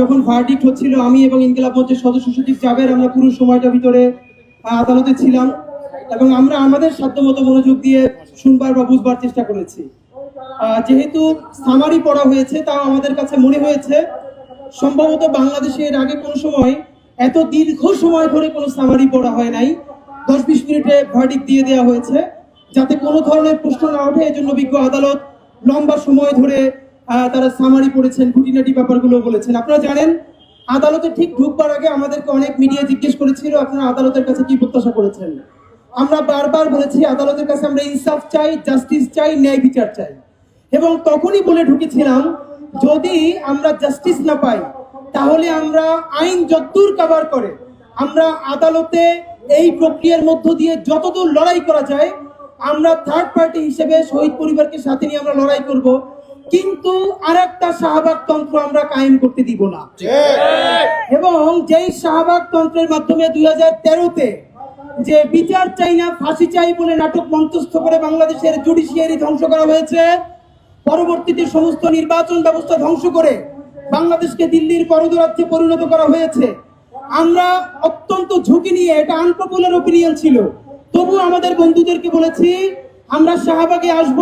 যখন ভার্ডিক্ট হচ্ছিল আমি এবং ইনকিলাব মঞ্চের সদস্য সচিব জাবের আমরা পুরো সময়টা ভিতরে আদালতে ছিলাম এবং আমরা আমাদের সাধ্যমতো মনোযোগ দিয়ে শুনবার বা বুঝবার চেষ্টা করেছি। যেহেতু সামারি পড়া হয়েছে তাও আমাদের কাছে মনে হয়েছে সম্ভবত বাংলাদেশে এর আগে কোনো সময় এত দীর্ঘ সময় ধরে কোনো সামারি পড়া হয় নাই। 10-20 মিনিটে ভার্ডিক্ট দিয়ে দেওয়া হয়েছে যাতে কোনো ধরনের প্রশ্ন না ওঠে, এজন্য বিজ্ঞ আদালত লম্বা সময় ধরে তারা সামারি পড়েছেন, খুঁটিনাটি ব্যাপারগুলো বলেছেন। আপনারা জানেন আদালতে ঠিক ঢুকবার আগে আমাদেরকে অনেক মিডিয়া জিজ্ঞেস করেছিল আপনারা আদালতের কাছে কি প্রত্যাশা করেছেন। আমরা বারবার বলেছি আদালতের কাছে আমরা ইনসাফ চাই, জাস্টিস চাই, ন্যায় বিচার চাই এবং তখনই বলে ঢুকেছিলাম যদি আমরা জাস্টিস না পাই তাহলে আমরা আইন যতদূর কভার করে আমরা আদালতে এই প্রক্রিয়ার মধ্য দিয়ে যতদূর লড়াই করা যায় আমরা থার্ড পার্টি হিসেবে শহীদ পরিবারকে সাথে নিয়ে আমরা লড়াই করব, কিন্তু আরেকটা শাহবাগ তন্ত্র আমরা কায়েম করতে দিব না। এবং যেই শাহবাগ তন্ত্রের মাধ্যমে 2013-তে যে বিচার চাই না ফাঁসি চাই বলে নাটক মঞ্চস্থ করে বাংলাদেশের জুডিশিয়ারি ধ্বংস করা হয়েছে, পরবর্তীতে সমস্ত নির্বাচন ব্যবস্থা ধ্বংস করে বাংলাদেশকে দিল্লির করদরাজ্যে পরিণত করা হয়েছে। আমরা অত্যন্ত ঝুঁকি নিয়ে, এটা আনপপুলার ওপিনিয়ন ছিল, তবু আমাদের বন্ধুদেরকে বলেছি আমরা শাহবাগে আসব,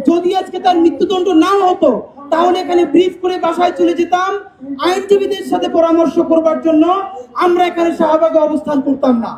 যদি আজকে তার মৃত্যুদণ্ড নাও হতো তাহলে এখানে ব্রিফ করে বাসায় চলে যেতাম, আইনজীবীদের সাথে পরামর্শ করবার জন্য আমরা এখানে শাহবাগে অবস্থান করতাম না।